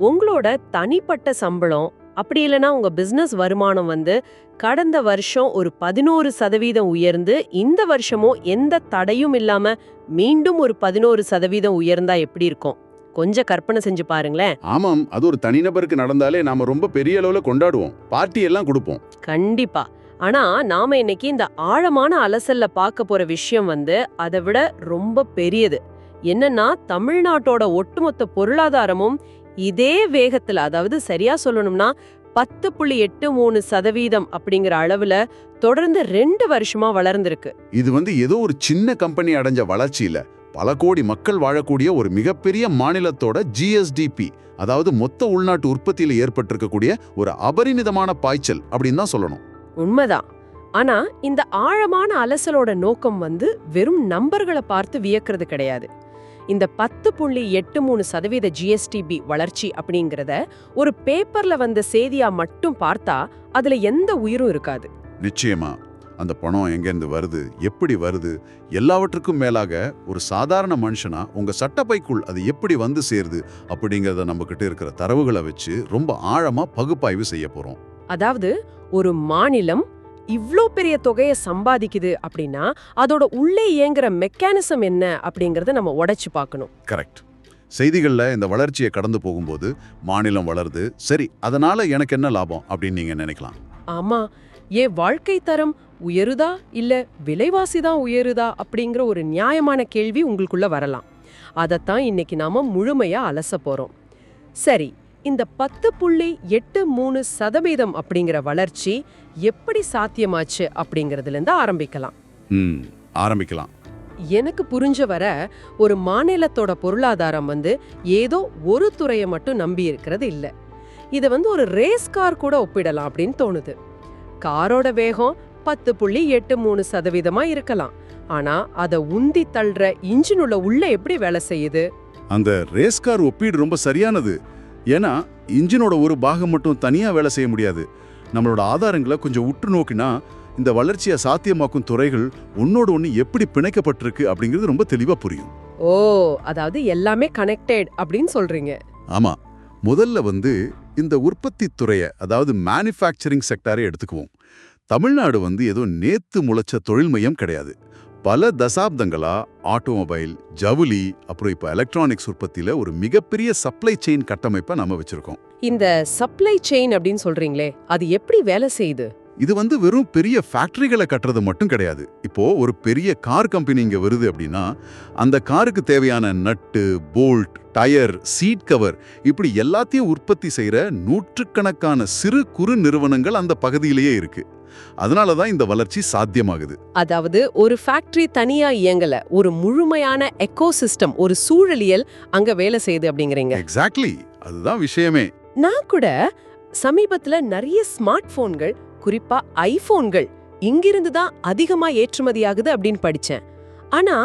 உங்களோட தனிப்பட்ட சம்பளம் அப்படி இல்லைன்னா உங்க பிசினஸ் வருமானம் கடந்த வருஷம் ஒரு 11% உயர்ந்து இந்த வருஷமும் எந்த தடையும் இல்லாம மீண்டும் ஒரு 11% உயர்ந்தா எப்படி இருக்கும்? கொஞ்சம் கற்பனை செஞ்சு பாருங்களேன். ஆமாம், அது ஒரு தனிநபருக்கு நடந்தாலே நாம ரொம்ப பெரிய அளவுல கொண்டாடுவோம், பார்ட்டி எல்லாம் கொடுப்போம். கண்டிப்பா. ஆனா நாம இன்னைக்கு இந்த ஆழமான அலசல்ல பார்க்க போற விஷயம் அதை விட ரொம்ப பெரியது. என்னன்னா, தமிழ்நாட்டோட ஒட்டுமொத்த பொருளாதாரமும் இதே வேகத்துல, அதாவது சரியா சொல்லணும்னா 10.83% அப்படிங்கிற அளவுல தொடர்ந்து 2 வருஷமா வளர்ந்திருக்கு. இது ஏதோ ஒரு சின்ன கம்பெனி அடைஞ்ச வளர்ச்சி இல்ல, பல கோடி மக்கள் வாழக்கூடிய ஒரு மிகப்பெரிய மாநிலத்தோட ஜிஎஸ்டிபி, அதாவது மொத்த உள்நாட்டு உற்பத்தியில ஏற்பட்டிருக்கக்கூடிய ஒரு அபரிமிதமான பாய்ச்சல் அப்படின்னு தான் சொல்லணும். உண்மைதான். ஆனா இந்த ஆழமான அலசலோட நோக்கம் வெறும் நம்பர்களை பார்த்து வியக்கிறது கிடையாது. இந்த 10.83% ஜிஎஸ்டிபி வளர்ச்சி அப்படிங்கறத ஒரு பேப்பர்ல செய்தியா மட்டும் பார்த்தா அதுல எந்த உயிரும் இருக்காது. நிச்சயமா. அந்த பணம் எங்கேருந்து வருது, எப்படி வருது, எல்லாவற்றுக்கும் மேலாக ஒரு சாதாரண மனுஷனா உங்க சட்டப்பைக்குள் அது எப்படி சேருது அப்படிங்கறத நம்ம கிட்ட இருக்கிற தரவுகளை வச்சு ரொம்ப ஆழமா பகுப்பாய்வு செய்ய போறோம். அதாவது ஒரு மாநிலம் இவ்ளோ பெரிய தொகையை சம்பாதிக்குது அப்படின்னா அதோட உள்ளே இயங்குற மெக்கானிசம் என்ன அப்படிங்கறத நம்ம உடைச்சு பார்க்கணும். கரெக்ட். செய்திகள்ல இந்த வளர்ச்சியை கடந்து போகும்போது மாநிலம் வளருது, சரி அதனால எனக்கு என்ன லாபம் அப்படின்னு நீங்க நினைக்கலாம். ஆமா, ஏன் வாழ்க்கை தரம் உயருதா இல்ல விலைவாசி தான் உயருதா அப்படிங்கிற ஒரு நியாயமான கேள்வி உங்களுக்குள்ள வரலாம். அதத்தான் இன்னைக்கு நாம முழுமையா அலச போறோம். சரி, இந்த 10.83% அப்படிங்கிற வளர்ச்சி எப்படி சாத்தியமாச்சு அப்படிங்கறதுல இருந்து ஆரம்பிக்கலாம். எனக்கு புரிஞ்ச வர ஒரு மாநிலத்தோட பொருளாதாரம் ஏதோ ஒரு துறையை மட்டும் நம்பி இருக்கிறது இல்ல. இத ஒரு ரேஸ் கார் கூட ஒப்பிடலாம் அப்படின்னு தோணுது. காரோட வேகம் 10.83% இருக்கலாம். ஆனா அத உந்தி தள்ளுற இன்ஜினுள்ள உள்ள எப்படி வேலை செய்யுது? அந்த ரேஸ் கார் ஒப்பீடு ரொம்ப சரியானது. ஏன்னா இன்ஜினோட ஒரு பாகம் மட்டும் தனியா வேலை செய்ய முடியாது. நம்மளோட ஆதாரங்களை கொஞ்சம் உற்று நோக்கினா இந்த வளர்ச்சியை சாத்தியமாக்கும் துறைகள் ஒன்னோட ஒன்னு எப்படி பிணைக்கப்பட்டிருக்கு அப்படிங்கிறது ரொம்ப தெளிவா புரியும். ஓ, அதாவது எல்லாமே கனெக்டட் அப்படின்னு சொல்றீங்க. ஆமா. முதல்ல இந்த உற்பத்தி துறையை, அதாவது மேனுஃபேக்சரிங் செக்டாரை எடுத்துக்குவோம். தமிழ்நாடு ஏதோ நேத்து முளைச்ச தொழில் மையம் கிடையாது. பல தசாப்தங்களா ஆட்டோமொபைல், ஜவுளி, அப்புறம் இப்ப எலக்ட்ரானிக்ஸ் உற்பத்தியில ஒரு மிகப்பெரிய சப்ளை செயின் கட்டமைப்பை நம்ம வச்சிருக்கோம். இந்த சப்ளை செயின் அப்படின்னு சொல்றீங்களே, அது எப்படி வேலை செய்யுது? இது வெறும் பெரிய ஃபேக்டரிகளை கட்டுறது மட்டும் கிடையாது. இப்போ ஒரு பெரிய கார் கம்பெனி இங்க வருது அப்படின்னா அந்த காருக்கு தேவையான நட்டு, போல்ட், டயர், சீட் கவர், இப்படி எல்லாத்தையும் உற்பத்தி செய்யற நூற்றுக்கணக்கான சிறு குறு நிறுவனங்கள் அந்த பகுதியிலேயே இருக்கு. அதனாலதான் இந்த வளர்ச்சி சாத்தியமாகுது. அதாவது ஒரு ஃபேக்டரி தனியா இயங்கல, ஒரு முழுமையான எக்கோசிஸ்டம், ஒரு சூழலியல் அங்க வேலை செய்யுது அப்படிங்கறீங்க. எக்ஸாக்ட்லி, அதுதான் விஷயமே. நான் கூட சமீபத்துல நிறைய ஸ்மார்ட் போன்கள், குறிப்பா ஐபோன்கள் இங்கிருந்து தான் அதிகமா ஏற்றுமதியாகுது அப்படின்னு படிச்சேன். ஆனா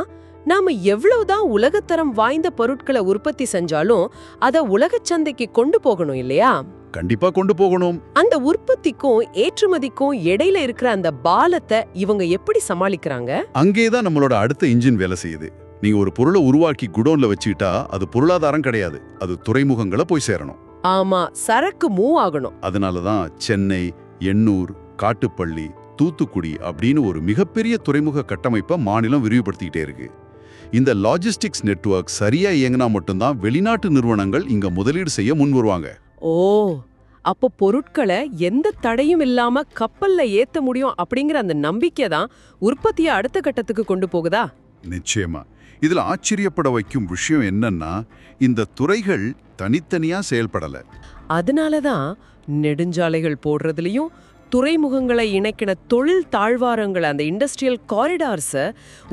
நாம எவ்வளவுதான் உலகத்தரம் வாய்ந்த பொருட்களை உற்பத்தி செஞ்சாலும் அத உலக சந்தைக்கு கொண்டு போகணும் இல்லையா? கண்டிப்பா கொண்டு போகணும். அந்த உற்பத்திக்கும் ஏற்றுமதிக்கும் இடையில இருக்கிற அந்த பாலத்தை இவங்க எப்படி சமாளிக்கிறாங்க? அங்கேதான் நம்மளோட அடுத்த இன்ஜின் வேலை செய்யுது. நீங்க ஒரு பொருளை உருவாக்கி குடோன்ல வச்சுக்கிட்டா அது பொருளாதாரம் கிடையாது, அது துறைமுகங்களை போய் சேரணும். ஆமா, சரக்கு மூவ் ஆகணும். அதனாலதான் சென்னை, எண்ணூர், காட்டுப்பள்ளி, தூத்துக்குடி அப்படின்னு ஒரு மிகப்பெரிய துறைமுக கட்டமைப்பை மாநிலம் விரிவுபடுத்திக்கிட்டே இருக்கு. இந்த லாஜிஸ்டிக்ஸ் நெட்வொர்க் சரியா இயங்கினா மட்டும்தான் வெளிநாட்டு நிறுவனங்கள் இங்க முதலீடு செய்ய முன் வருவாங்க. ஓ, அப்போ பொருட்களை எந்த தடையும் இல்லாம கப்பல்ல ஏத்த முடியும் அப்படிங்கிற அந்த நம்பிக்கை தான் உற்பத்தியை அடுத்த கட்டத்துக்கு கொண்டு போகுதா? நிச்சயமா. இதுல ஆச்சரியப்பட வைக்கும் விஷயம் என்னன்னா, இந்த துறைகள் தனித்தனியா செயல்படல. அதனாலதான் நெடுஞ்சாலைகள் போடுறதுலயும் துறைமுகங்களை இணைக்கிற தொழில் தாழ்வாரங்களை, அந்த இண்டஸ்ட்ரியல் காரிடார்ஸை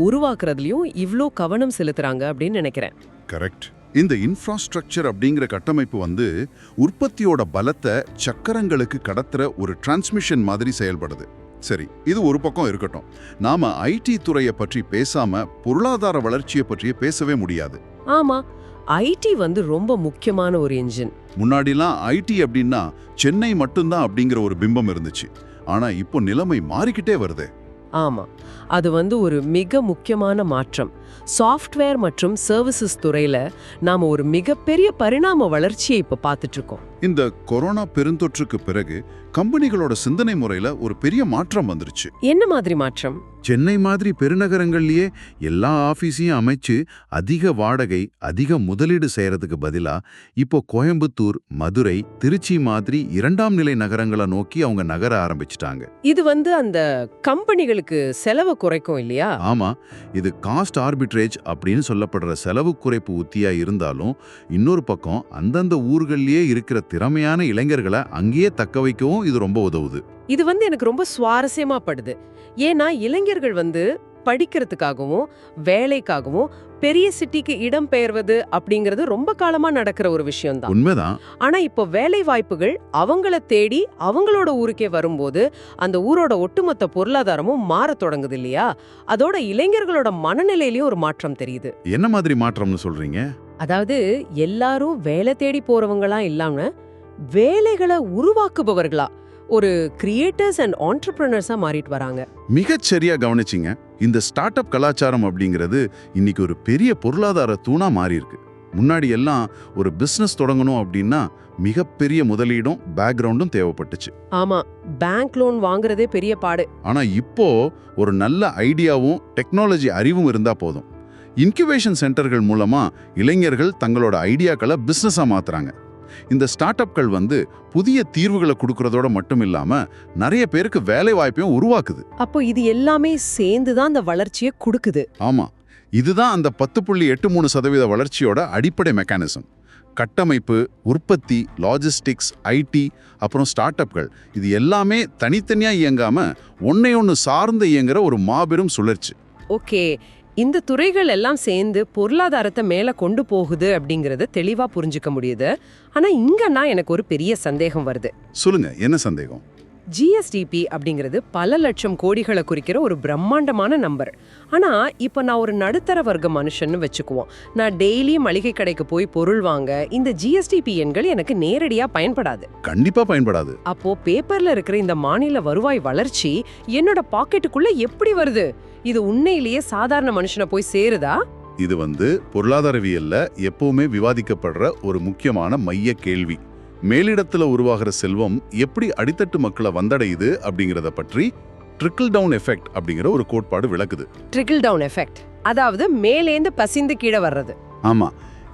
உருவாக்குறதுலயும் இவ்ளோ கவனம் செலுத்துறாங்க அப்படின்னு நினைக்கிறேன். கரெக்ட். இந்த இன்ஃப்ராஸ்ட்ரக்சர் அப்படிங்கிற கட்டமைப்பு உற்பத்தியோட பலத்தை சக்கரங்களுக்கு கடத்துற ஒரு டிரான்ஸ்மிஷன் மாதிரி செயல்படுது. சரி, இது ஒரு பக்கம் இருக்கட்டும். நாம ஐடி துறையை பற்றி பேசாம பொருளாதார வளர்ச்சியை பற்றியே பேசவே முடியாது. ஆமா, ஐடி ரொம்ப முக்கியமான ஒரு இன்ஜின். முன்னாடிலாம் ஐடி அப்படின்னா சென்னை மட்டும்தான் அப்படிங்கிற ஒரு பிம்பம் இருந்துச்சு. ஆனா இப்போ நிலைமை மாறிக்கிட்டே வருது. ஆமா, அது ஒரு மிக முக்கியமான மாற்றம். சாஃப்ட்வேர் மற்றும் சர்வீசஸ் துறையில நாம ஒரு மிகப்பெரிய பரிணாம வளர்ச்சியை இப்ப பார்த்துட்டு இருக்கோம். இந்த கொரோனா பெருந்தொற்றுக்கு பிறகு கம்பெனிகளோட சிந்தனை முறையில ஒரு பெரிய மாற்றம் வந்துருச்சு. என்ன மாதிரி மாற்றம்? சென்னை மாதிரி பெருநகரங்கள்லயே எல்லா ஆபீஸையும் அமைச்சு அதிக வாடகை, அதிக முதலீடு செய்யறதுக்கு பதிலா இப்போ கோயம்புத்தூர், மதுரை, திருச்சி மாதிரி 2ஆம் நிலை நகரங்களை நோக்கி அவங்க நகர ஆரம்பிச்சிட்டாங்க. இது அந்த கம்பெனிகளுக்கு செலவு குறைக்கும் இல்லையா? ஆமா, இது காஸ்ட் ஆர்பிட்ரேஜ் அப்படின்னு சொல்லப்படுற செலவு குறைப்பு உத்தியா இருந்தாலும் இன்னொரு பக்கம் அந்தந்த ஊர்கள்லயே இருக்கிற திறமையான இளைஞர்களை அங்கேயே தக்க வைக்கவும் இது ரொம்ப உதவுது. இது எனக்கு ரொம்ப சுவாரஸ்யமா படுது. ஏன்னா இளைஞர்கள் படிக்கிறதுக்காகவும் வேலைக்காகவும் பெரிய சிட்டிக்கு இடம் பெயர்வது அப்படிங்கிறது ரொம்ப காலமா நடக்கிற ஒரு விஷயம் தான். உண்மைதான். ஆனா இப்போ வேலை வாய்ப்புகள் அவங்கள தேடி அவங்களோட ஊருக்கே வரும்போது அந்த ஊரோட ஒட்டுமொத்த பொருளாதாரமும் மாறத் தொடங்குது இல்லையா? அதோட இளைஞர்களோட மனநிலையிலயும் ஒரு மாற்றம் தெரியுது. என்ன மாதிரி மாற்றம்னு சொல்றீங்க? அதாவது எல்லாரும் வேலை தேடி போறவங்களா இல்லாம வேலைகளை உருவாக்குபவர்களா, ஒரு கிரியேட்டர்ஸ் அண்ட் ஆண்டர்பிரினர்ஸா மாறிட்டு வராங்க. மிகச் சரியா கவனிச்சிங்க. இந்த ஸ்டார்ட் அப் கலாச்சாரம் அப்படிங்கிறது இன்னைக்கு ஒரு பெரிய பொருளாதார தூணா மாறி இருக்கு. முன்னாடி எல்லாம் ஒரு பிசினஸ் தொடங்கணும் அப்படின்னா மிகப்பெரிய முதலீடும் பேக்ரவுண்டும் தேவைப்பட்டுச்சு. ஆமா, பேங்க் லோன் வாங்குறதே பெரிய பாடு. ஆனா இப்போ ஒரு நல்ல ஐடியாவும் டெக்னாலஜி அறிவும் இருந்தா போதும். இன்குபேஷன் சென்டர்கள் மூலமா இளைஞர்கள் தங்களோட ஐடியாக்களை பிசினஸா மாத்துறாங்க. இந்த ஸ்டார்ட் அப்கள் புதிய தீர்வுகளை கொடுக்கறதோட மட்டும் இல்லாம நிறைய பேருக்கு வேலை வாய்ப்பையும் உருவாக்குது. அப்போ இது எல்லாமே சேர்ந்துதான் அந்த வளர்ச்சியை கொடுக்குது. ஆமா, இதுதான் அந்த 10.83% வளர்ச்சியோட அடிப்படை மெக்கானிசம். கட்டமைப்பு, உற்பத்தி, லாஜிஸ்டிக்ஸ், ஐடி, அப்புறம் ஸ்டார்ட் அப்கள், இது எல்லாமே தனித்தனியா இயங்காம ஒன்னையொன்னு சார்ந்து இயங்குற ஒரு மாபெரும் சுழற்சி. ஓகே, இந்த துறைகள் எல்லாம் சேர்ந்து பொருளாதாரத்தை மேல கொண்டு போகுது அப்படிங்கறத தெளிவா புரிஞ்சுக்க முடியுது. ஆனா இங்கன்னா எனக்கு ஒரு பெரிய சந்தேகம் வருது. சொல்லுங்க, என்ன சந்தேகம்? ஜிஎஸ்டிபி அப்படிங்கிறது பல லட்சம் கோடிகளை குறிக்கிற ஒரு பிரம்மாண்டமான நம்பர். ஆனா இப்ப நான் ஒரு நடுத்தர வர்க்க மனுஷன்னு வச்சுக்குவோம். நான் டெய்லி மளிகை கடைக்கு போய் பொருள் வாங்க இந்த ஜிஎஸ்டிபி எண்கள் எனக்கு நேரடியா பயன்படாது. கண்டிப்பா பயன்படாது. அப்போ பேப்பர்ல இருக்கிற இந்த மாநில வருவாய் வளர்ச்சி என்னோட பாக்கெட்டுக்குள்ள எப்படி வருது? இது உண்மையிலேயே சாதாரண மனுஷனை போய் சேருதா? இது பொருளாதாரவியல்ல எப்பவுமே விவாதிக்கப்படுற ஒரு முக்கியமான மைய கேள்வி. மேலிடத்துல உருவாகிற செல்வம் எப்படி அடித்தட்டு மக்களை வந்தடையுது அப்படிங்கறத பற்றி ட்ரிக்கிள் டவுன் எஃபெக்ட் அப்படிங்கிற ஒரு கோட்பாடு விளக்குது. ட்ரிக்கிள் டவுன் எஃபெக்ட், அதாவது மேலேந்து பசிந்து கீழே வர்றது. ஆமா,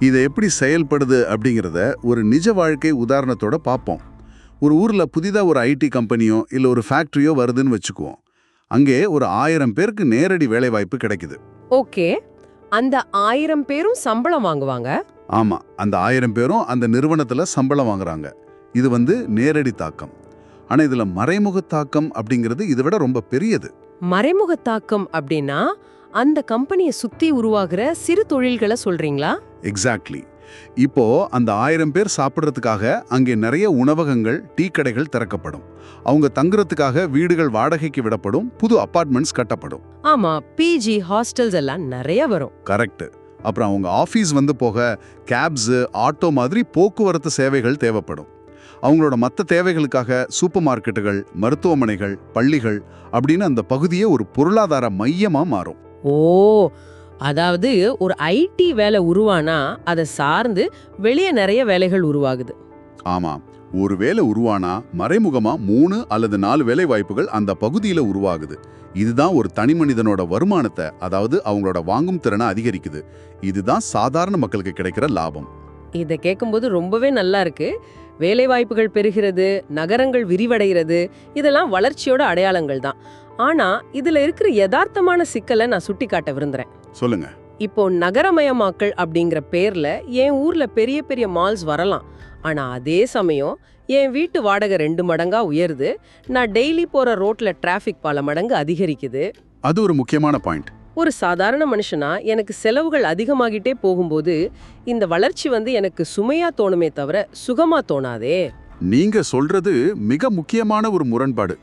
இது எப்படி செயல்படுது அப்படிங்கறத ஒரு நிஜ வாழ்க்கை உதாரணத்தோட பார்ப்போம். ஒரு ஊர்ல புதிதா ஒரு ஐடி கம்பெனியோ இல்ல ஒரு ஃபேக்டரியோ வருதுன்னு வச்சுக்குவோம். அங்கே ஒரு 1000 பேருக்கு நேரடி வேலை வாய்ப்பு கிடைக்குது. ஓகே, அந்த 1000 பேரும் சம்பளம் வாங்குவாங்க. ஆமா, அந்த 1000 பேரும் அந்த நிறுவனத்துல சம்பளம் வாங்குறாங்க. இது நேரடி தாக்கம். ஆனா இதுல மறைமுக தாக்கம் அப்படிங்கிறது இதை விட ரொம்ப பெரியது. மறைமுக தாக்கம் அப்படின்னா அந்த கம்பெனியை சுத்தி உருவாகிற சிறு தொழில்களை சொல்றீங்களா? எக்ஸாக்ட்லி. இப்போ அந்த 1000 பேர் சாப்பிட்றதுக்காக அங்கே நிறைய உணவகங்கள், டீ கடைகள் திறக்கப்படும். அவங்க தங்குறதுக்காக வீடுகள் வாடகைக்கு விடப்படும், புது அபார்ட்மெண்ட்ஸ் கட்டப்படும். ஆமா, பிஜி ஹாஸ்டல்ஸ் எல்லாம் நிறைய வரும். கரெக்ட். அப்புறம் அவங்க ஆஃபீஸ் போக கேப்ஸ், ஆட்டோ மாதிரி போக்குவரத்து சேவைகள் தேவைப்படும். அவங்களோட மற்ற தேவைகளுக்காக சூப்பர் மார்க்கெட்டுகள், மருத்துவமனைகள், பள்ளிகள் அப்படின்னு அந்த பகுதியே ஒரு பொருளாதார மையமா மாறும். ஓ, அதாவது ஒரு ஐடி வேலை உருவானா அதை சார்ந்து வெளியே நிறைய வேலைகள் உருவாகுது. ஆமா, ஒரு வேலை உருவானா மறைமுகமா 3 அல்லது 4 வேலை வாய்ப்புகள் அந்த பகுதியில உருவாகுது. இதுதான் ஒரு தனி மனிதனோட வருமானத்தை, அதாவது அவங்களோட வாங்கும் திறனை அதிகரிக்குது. இதுதான் சாதாரண மக்களுக்கு கிடைக்கிற லாபம். இதை கேட்கும்போது ரொம்பவே நல்லா இருக்கு. வேலை வாய்ப்புகள் பெருகிறது, நகரங்கள் விரிவடைகிறது, இதெல்லாம் வளர்ச்சியோட அடையாளங்கள் தான். ஆனா இதுல இருக்கிற யதார்த்தமான சிக்கலை நான் சுட்டி காட்ட விரும்புறேன். சொல்லுங்க. இப்போ நகரமயமாக்கல் அப்படிங்கிற பேர்ல என் ஊர்ல பெரிய பெரிய மால்ஸ் வரலாம். ஆனா அதே சமயம் என் வீட்டு வாடகை 2 மடங்கா உயருது. நான் டெய்லி போற ரோட்ல டிராஃபிக் பல மடங்கு அதிகரிக்குது. அது ஒரு முக்கியமான பாயிண்ட். ஒரு சாதாரண மனுஷனா எனக்கு செலவுகள் அதிகமாகிட்டே போகும்போது இந்த வளர்ச்சி எனக்கு சுமையா தோணுமே தவிர சுகமா தோணாதே. நீங்க சொல்றது மிக முக்கியமான ஒரு முரண்பாடு.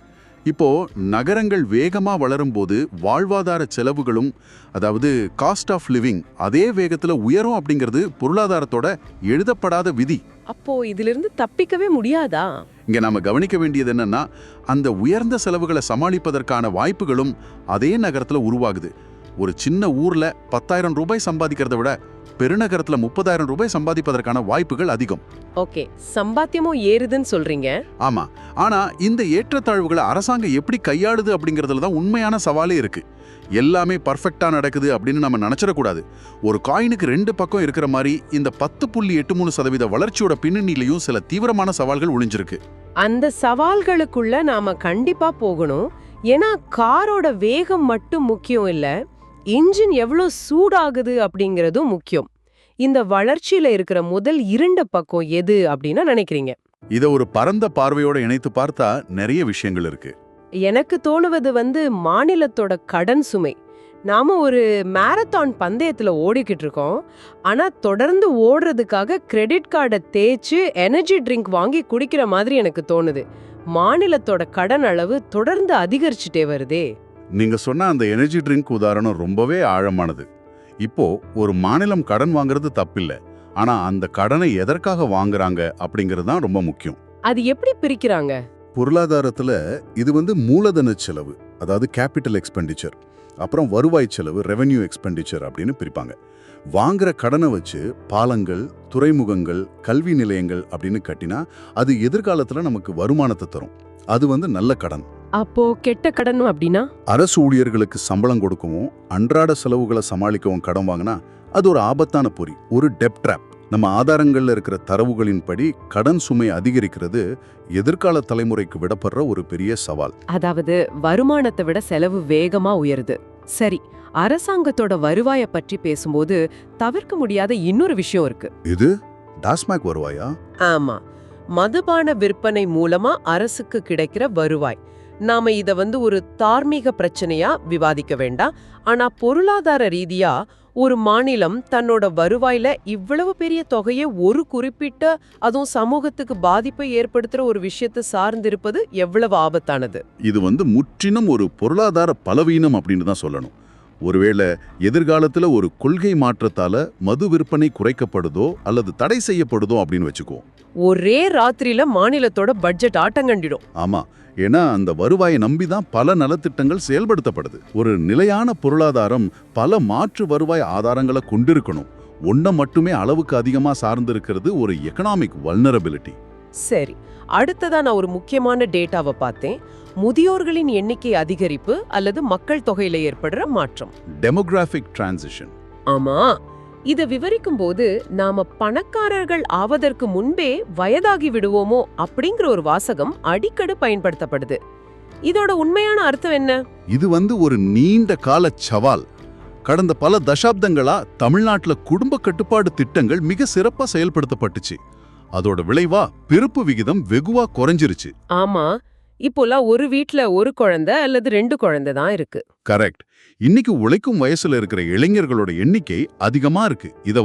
இப்போ நகரங்கள் வேகமா வளரும் போது வாழ்வாதார செலவுகளும், அதாவது காஸ்ட் ஆஃப் லிவிங், அதே வேகத்துல உயரும் அப்படிங்கிறது பொருளாதாரத்தோட எழுதப்படாத விதி. அப்போ இதிலிருந்து தப்பிக்கவே முடியாதா? இங்க நாம கவனிக்க வேண்டியது என்னன்னா, அந்த உயர்ந்த செலவுகளை சமாளிப்பதற்கான வாய்ப்புகளும் அதே நகரத்துல உருவாகுது. ஒரு சின்ன ஊர்ல 10,000 ரூபாய் சம்பாதிக்கிறத விட பெருநகரத்துல 30,000 ரூபாய் சம்பாதிப்பதற்கான வாய்ப்புகள் அதிகம். ஓகே, சம்பாத்தியமும் ஏறுதுன்னு சொல்றீங்க. ஆமா, ஆனா இந்த ஏற்றத்தாழ்வுகளை அரசாங்கம் எப்படி கையாளுது அப்படிங்கறதுல தான் உண்மையான சவாலே இருக்கு. எல்லாமே பர்ஃபெக்டா நடக்குது அப்படின்னு நம்ம நினைச்சிடக்கூடாது. ஒரு காயினுக்கு 2 பக்கம் இருக்கிற மாதிரி இந்த 10.83% வளர்ச்சியோட பின்னணியிலையும் சில தீவிரமான சவால்கள் ஒளிஞ்சிருக்கு. அந்த சவால்களுக்குள்ள நாம கண்டிப்பா போகணும். ஏன்னா காரோட வேகம் மட்டும் முக்கியம் இல்ல, இன்ஜின் எவ்வளவு சூடாகுது அப்படிங்கறதும் முக்கியம். இந்த வளர்ச்சியில இருக்கிற முதல் 2 பக்கம் எது அப்படின்னு நினைக்கிறீங்க? இத ஒரு பரந்த பார்வையோட இணைத்து பார்த்தா நிறைய விஷயங்கள் இருக்கு. எனக்கு தோணுவது மாநிலத்தோட கடன் சுமை. நாம ஒரு மாரத்தான் பந்தயத்துல ஓடிக்கிட்டு இருக்கோம். ஆனா தொடர்ந்து ஓடுறதுக்காக கிரெடிட் கார்டை தேய்ச்சு எனர்ஜி ட்ரிங்க் வாங்கி குடிக்கிற மாதிரி எனக்கு தோணுது. மாநிலத்தோட கடன் அளவு தொடர்ந்து அதிகரிச்சுட்டே வருதே. நீங்க சொன்ன அந்த எனர்ஜி ட்ரிங்க் உதாரணம் ரொம்பவே ஆழமானது. இப்போ ஒரு மாநிலம் கடன் வாங்குறது தப்பில்லை, ஆனா அந்த கடனை எதற்காக வாங்குறாங்க அப்படிங்கிறது தான் ரொம்ப முக்கியம். அது எப்படி பிரிக்கிறாங்க? பொருளாதாரத்துல இது மூலதன செலவு, அதாவது கேபிட்டல் எக்ஸ்பெண்டிச்சர், அப்புறம் வருவாய் செலவு ரெவென்யூ எக்ஸ்பெண்டிச்சர் அப்படின்னு பிரிப்பாங்க. வாங்குற கடனை வச்சு பாலங்கள், துறைமுகங்கள், கல்வி நிலையங்கள் அப்படின்னு கட்டினா அது எதிர்காலத்துல நமக்கு வருமானத்தை தரும். அது நல்ல கடன். அப்போ கெட்ட கடன் அப்படின்னா? அரசு ஊழியர்களுக்கு சம்பளம் கொடுக்கவும் அன்றாட செலவுகளை சமாளிக்கவும் கடன் வாங்கினா அது ஒரு ஆபத்தான பொறி, ஒரு டெப்ட் ட்ராப். நம்ம ஆதாரங்கள்ல இருக்கிற தரவுகளின்படி கடன் சுமை அதிகரிக்கிறது எதிர்கால தலைமுறைக்கு விடப்படுற ஒரு பெரிய சவால். அதாவது வருமானத்தை விட செலவு வேகமா உயருது. சரி, அரசாங்கத்தோட வருவாயை பற்றி பேசும்போது தவிர்க்க முடியாத இன்னொரு விஷயம் இருக்கு. இது டாஸ்மாக் வருவாயா? ஆமா, மதுபான விற்பனை மூலமா அரசுக்கு கிடைக்கிற வருவாய். நாம இத ஒரு தார்மீக பிரச்சனையா விவாதிக்க வேண்டாம். ஆனா பொருளாதார ரீதியா ஒரு மாநிலம் தன்னோட வருவாயில இவ்வளவு பெரிய தொகையை ஒரு குறிப்பிட்ட, அதுவும் சமூகத்துக்கு பாதிப்பை ஏற்படுத்துற ஒரு விஷயத்தை சார்ந்திருப்பது எவ்வளவு ஆபத்தானது. இது முற்றிலும் ஒரு பொருளாதார பலவீனம் அப்படின்னு தான் சொல்லணும். ஒருவேளை எதிர்காலத்துல ஒரு கொள்கை மாற்றத்தால மது விற்பனை குறைக்கப்படுதோ அல்லது தடை செய்யப்படுதோ அப்படின்னு வச்சுக்குவோம். ஒரே ராத்திரியில மாநிலத்தோட பட்ஜெட் ஆட்டங்கண்டிடும். ஆமா, ஏன்னா அந்த வருவாயை நம்பிதான் பல நலத்திட்டங்கள் செயல்படுத்தப்படுது. ஒரு நிலையான பொருளாதாரம் பல மாற்று வருவாய் ஆதாரங்களை கொண்டிருக்கணும். ஒன்ன மட்டுமே அளவுக்கு அதிகமா சார்ந்திருக்கிறது ஒரு எகனாமிக் வல்னரபிலிட்டி. சரி, அடுத்ததா நான் ஒரு முக்கியமான டேட்டாவை பார்த்தேன். முதியோர்களின் எண்ணிக்கை அதிகரிப்பு அல்லது மக்கள் தொகையில ஏற்படுற மாற்றம், டெமோகிராஃபிக் டிரான்சிஷன். ஆமா, இத விவரிக்கும் போது நாம பணக்காரர்கள் ஆவதற்கு முன்பே வயதாகி விடுவோமோ அப்படிங்கிற ஒரு வாசகம் அடிக்கடி பயன்படுத்தப்படுது. இதோட உண்மையான அர்த்தம் என்ன? இது ஒரு நீண்ட கால சவால். கடந்த பல தசாப்தங்களா தமிழ்நாட்டுல குடும்ப கட்டுப்பாடு திட்டங்கள் மிக சிறப்பா செயல்படுத்தப்பட்டுச்சு. அதோட விளைவா பிறப்பு விகிதம் வெகுவா குறைஞ்சிருச்சு. ஆமா, இப்போலாம் ஒரு வீட்ல ஒரு குழந்தை அல்லது 2 குழந்தை தான் இருக்கு. கரெக்ட். இன்னைக்கு உழைக்கும் வயசுல இருக்கிற இளைஞர்களோட எண்ணிக்கை அதிகமா இருக்கு. இத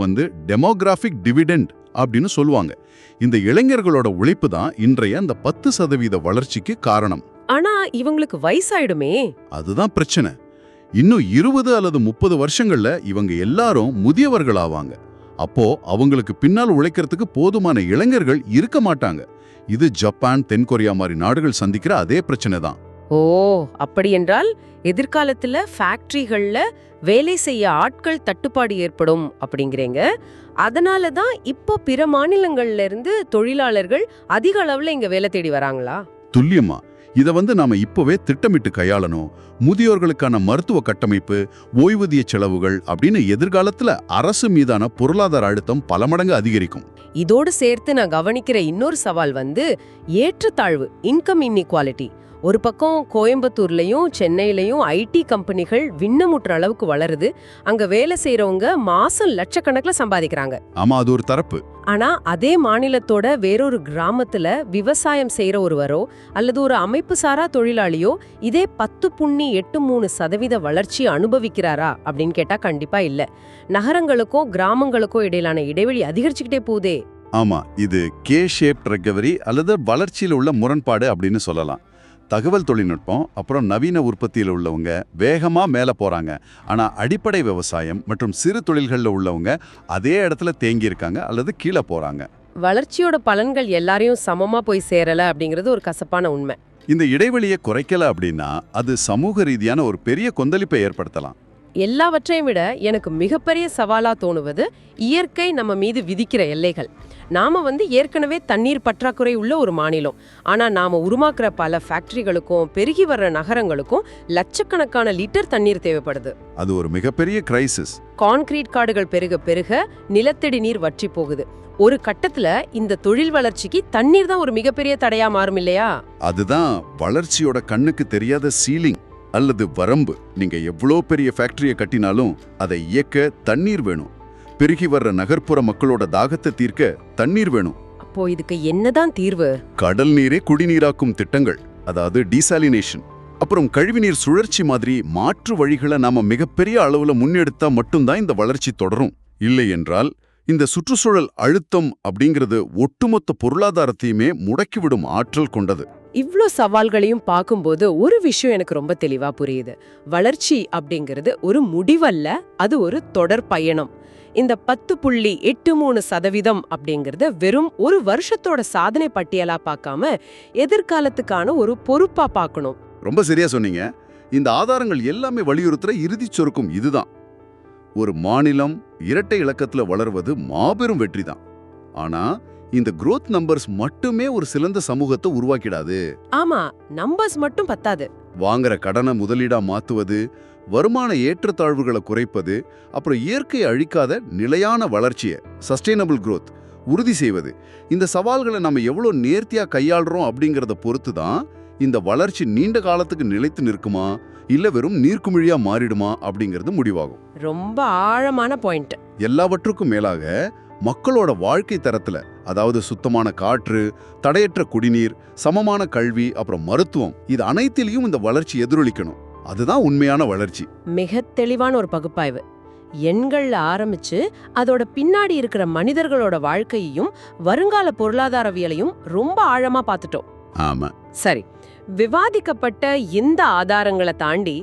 டெமோகிராஃபிக் டிவிடெண்ட் அப்படின்னு சொல்லுவாங்க. இந்த இளைஞர்களோட உழைப்பு தான் இன்றைய அந்த 10% வளர்ச்சிக்கு காரணம். ஆனா இவங்களுக்கு வயசாயிடுமே. அதுதான் பிரச்சனை. இன்னும் 20 அல்லது 30 வருஷங்கள்ல இவங்க எல்லாரும் முதியவர்கள் ஆவாங்க. அப்போ அவங்களுக்கு பின்னால் உழைக்கிறதுக்கு போதுமான இளைஞர்கள் இருக்க மாட்டாங்க. இது ஜப்பான், தென்கொரியா மாதிரி நாடுகள் சந்திக்கிற அதே பிரச்சனை தான். ஓ, அப்படி என்றால் எதிர்காலத்துல ஃபேக்டரிகள்ல வேலை செய்ய ஆட்கள் தட்டுப்பாடு ஏற்படும் அப்படிங்கிறீங்க. அதனால தான் இப்போ பிற மாநிலங்கள்ல இருந்து தொழிலாளர்கள் அதிக அளவுல இங்க வேலை தேடி வராங்களா? துல்லியமா. இத நாம இப்பவே திட்டமிட்டு கையாளணும். முதியோர்களுக்கான மருத்துவ கட்டமைப்பு, ஓய்வூதிய செலவுகள் அப்படின்னு எதிர்காலத்துல அரசு மீதான பொருளாதார அழுத்தம் பல மடங்கு அதிகரிக்கும். இதோடு சேர்த்து நான் கவனிக்கிற இன்னொரு சவால் ஏற்றத்தாழ்வு, இன்கம் இன்இக்வாலிட்டி. ஒரு பக்கம் கோயம்புத்தூர்லயும் சென்னையிலயும் ஐடி கம்பெனிகள் விண்ணமுற்ற அளவுக்கு வளருது. அங்க வேலை செய்யறவங்க மாசம் லட்சக்கணக்கில் சம்பாதிக்கிறாங்க. ஆமா, அது ஒரு தரப்பு. ஆனா அதே மாநிலத்தோட வேறொரு கிராமத்துல விவசாயம் செய்யற ஒருவரோ அல்லது ஒரு அமைப்பு சாரா தொழிலாளியோ இதே 10.83% வளர்ச்சி அனுபவிக்கிறாரா அப்படின்னு கேட்டா கண்டிப்பா இல்ல. நகரங்களுக்கும் கிராமங்களுக்கும் இடையிலான இடைவெளி அதிகரிச்சுக்கிட்டே போதே. ஆமா, இது கே ஷேப் ரெக்கவரி அல்லது வளர்ச்சியில் உள்ள முரண்பாடு அப்படின்னு சொல்லலாம். தகவல் தொழில்நுட்பம் அப்புறம் நவீன உற்பத்தியில் உள்ளவங்க வேகமா மேல போறாங்க. ஆனா அடிப்படை விவசாயம் மற்றும் சிறு தொழில்கள்ல உள்ளவங்க அதே இடத்துல தேங்கி இருக்காங்க அல்லது கீழே போறாங்க. வளர்ச்சியோட பலன்கள் எல்லாரையும் சமமா போய் சேரல அப்படிங்கிறது ஒரு கசப்பான உண்மை. இந்த இடைவெளியை குறைக்கல அப்படின்னா அது சமூக ரீதியான ஒரு பெரிய கொந்தளிப்பை ஏற்படுத்தலாம். எல்லாவற்றையும் விட எனக்கு மிகப்பெரிய சவாலா தோணுவது இயற்கை நம்ம மீது விதிக்கிற எல்லைகள். நாம ஏற்கனவே தண்ணீர் பற்றாக்குறை உள்ள ஒரு மாநிலம். ஆனா நாம உருமாக்குற பல ஃபேக்டரிகளுக்கும் பெருகி வர்ற நகரங்களுக்கும் லட்சக்கணக்கான லிட்டர் தண்ணீர் தேவைப்படுது. அது ஒரு மிகப்பெரிய கிரைசிஸ். கான்கிரீட் காடுகள் பெருக பெருக நிலத்தடி நீர் வற்றி போகுது. ஒரு கட்டத்துல இந்த தொழில் வளர்ச்சிக்கு தண்ணீர் தான் ஒரு மிகப்பெரிய தடையா மாறும் இல்லையா? அதுதான் வளர்ச்சியோட கண்ணுக்கு தெரியாத சீலிங் அல்லது வரம்பு. நீங்க எவ்வளோ பெரிய ஃபேக்டரியை கட்டினாலும் அதை இயக்க தண்ணீர் வேணும். பெருகி வர்ற நகர்ப்புற மக்களோட தாகத்தை தீர்க்க தண்ணீர் வேணும். அப்போ இதுக்கு என்னதான் தீர்வு? கடல் நீரே குடிநீராக்கும் திட்டங்கள், அதாவது டீசாலினேஷன், அப்புறம் கழிவுநீர் சுழற்சி மாதிரி மாற்று வழிகளை நாம மிகப்பெரிய அளவுல முன்னெடுத்தா மட்டும்தான் இந்த வளர்ச்சி தொடரும். இல்லை என்றால் இந்த சுற்றுச்சூழல் அழுத்தம் அப்படிங்கிறது ஒட்டுமொத்த பொருளாதாரத்தையுமே முடக்கிவிடும் ஆற்றல் கொண்டது. இவ்ளோ சவால்களையும் பார்க்கும்போது ஒரு விஷயம் எனக்கு ரொம்ப தெளிவா புரியுது. வளர்ச்சி அப்படிங்கிறது ஒரு முடிவல்ல, அது ஒரு தொடர் பயணம். இந்த 10.83% அப்படிங்கறத வெறும் ஒரு வருஷத்தோட சாதனை பட்டியலா பார்க்காம எதிர்காலத்துக்கான ஒரு பொறுப்பா பார்க்கணும். ரொம்ப சரியா சொன்னீங்க. இந்த ஆதாரங்கள் எல்லாமே வலியுறுத்துற இறுதிச் சொருக்கும் இதுதான். ஒரு மாநிலம் இரட்டை இலக்கத்துல வளர்வது மாபெரும் வெற்றிதான். ஆனா இந்த growth நம்பர்ஸ் மட்டுமே ஒரு சிறந்த சமூகத்தை உருவாக்கிடாது. ஆமா, நம்பர்ஸ் மட்டும் பத்தாது. வாங்குற கடனை முதலீடா மாத்துவது, வருமான ஏற்றத்தாழ்வுகளை குறைப்பது, அப்புறம் இயற்கையை அழிக்காத நிலையான வளர்ச்சியை சஸ்டைனபிள் growth உறுதி செய்வது, இந்த சவால்களை நம்ம எவ்வளவு நேர்த்தியா கையாளுறோம் அப்படிங்கறத பொறுத்து தான் இந்த வளர்ச்சி நீண்ட காலத்துக்கு நிலைத்து நிற்குமா இல்ல வெறும் நீர்க்குமிழியா மாறிடுமா அப்படிங்கிறது முடிவாகும். ரொம்ப ஆழமான பாயிண்ட். எல்லாவற்றுக்கும் மேலாக மக்களோட வாழ்க்கை தரத்துல, அதாவது சுத்தமான காற்று, தடையற்ற குடிநீர், சமமான கல்வி, அப்புறம் மருத்துவம், இது அனைத்திலையும் இந்த வளர்ச்சி எதிரொலிக்கணும். அதுதான் உண்மையான வளர்ச்சி. மிக தெளிவான ஒரு பகுப்பாய்வு. எண்கள்ல ஆரம்பிச்சு அதோட பின்னாடி இருக்கிற மனிதர்களோட வாழ்க்கையையும் வருங்கால பொருளாதாரவியலையும் ரொம்ப ஆழமா பார்த்துட்டோம். ஆமா. சரி, விவாதிக்கப்பட்ட இந்த ஆதாரங்களை தாண்டி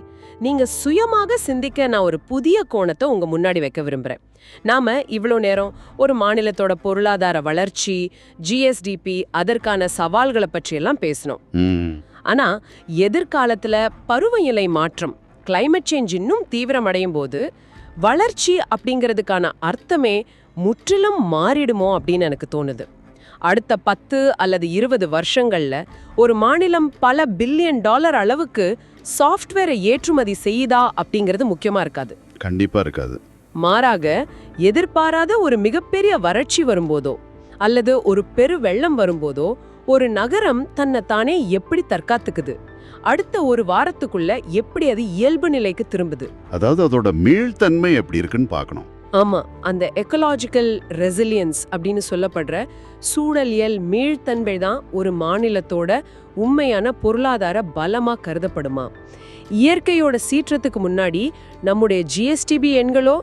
நீங்க சுயமாக சிந்திக்க நான் ஒரு புதிய கோணத்தை உங்க முன்னாடி வைக்க விரும்புறேன். நாம இவ்வளோ நேரம் ஒரு மாநிலத்தோட பொருளாதார வளர்ச்சி, ஜிஎஸ்டிபி, அதற்கான சவால்களை பற்றியெல்லாம் பேசணும். ஆனா எதிர்காலத்துல பருவநிலை மாற்றம், கிளைமேட் சேஞ்ச் இன்னும் தீவிரமடையும் போது வளர்ச்சி அப்படிங்கிறதுக்கான அர்த்தமே முற்றிலும் மாறிடுமோ அப்படின்னு எனக்கு தோணுது. அடுத்த 10 அல்லது 20 வருஷங்கள்ல ஒரு மாநிலம் பல பில்லியன் டாலர் அளவுக்கு சாஃப்ட்வேரை ஏற்றுமதி செய்யுதா அப்படிங்கிறது முக்கியமா இருக்காது. கண்டிப்பா இருக்காது. மாறாக எதிர்பாராத ஒரு மிகப்பெரிய வறட்சி வரும்போதோ அல்லது ஒரு பெரு வெள்ளம் வரும்போதோ ஒரு நகரம் தன்னை தானே எப்படி தற்காத்துக்குது, அடுத்த ஒரு வாரத்துக்குள்ள எப்படி அது இயல்பு நிலைக்கு திரும்புது, அதாவது அதோட மீள்தன்மை எப்படி இருக்குன்னு பார்க்கணும். ஆமா, அந்த எக்கலாஜிக்கல் ரெசிலியன்ஸ் அப்படின்னு சொல்லப்படுற சூழலியல் மீள்தன்மை தான் ஒரு மாநிலத்தோட உண்மையான பொருளாதார பலமா கருதப்படுமா. இயற்கையோட சீற்றத்துக்கு முன்னாடி நம்முடைய ஜிஎஸ்டிபி எண்களோ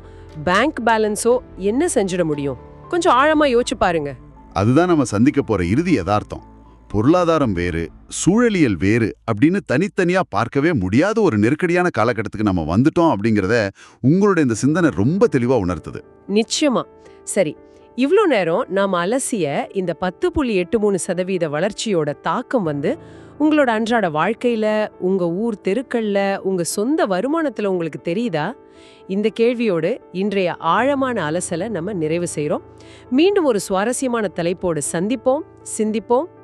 பேங்க் பேலன்ஸோ என்ன செஞ்சிட முடியும்? கொஞ்சம் ஆழமா யோசிச்சு பாருங்க. அதுதான் நம்ம சந்திக்க போற இறுதி யதார்த்தம். பொருளாதாரம் வேறு, சூழலியல் வேறு அப்படின்னு தனித்தனியா பார்க்கவே முடியாத ஒரு நெருக்கடியான காலகட்டத்துக்கு நம்ம வந்துட்டோம் அப்படிங்கறத உங்களோட இந்த சிந்தனை ரொம்ப தெளிவா உணர்த்துது. நிச்சயமா. சரி, இவ்ளோ நேரம் நாம அலசிய இந்த 10.83% வளர்ச்சியோட தாக்கம் உங்களோட அன்றாட வாழ்க்கையில, உங்க ஊர் தெருக்கள்ல, உங்க சொந்த வருமானத்துல உங்களுக்கு தெரியுதா? இந்த கேள்வியோடு இன்றைய ஆழமான அலசலை நம்ம நிறைவு செய்றோம். மீண்டும் ஒரு சுவாரஸ்யமான தலைப்போடு சந்திப்போம், சிந்திப்போம்.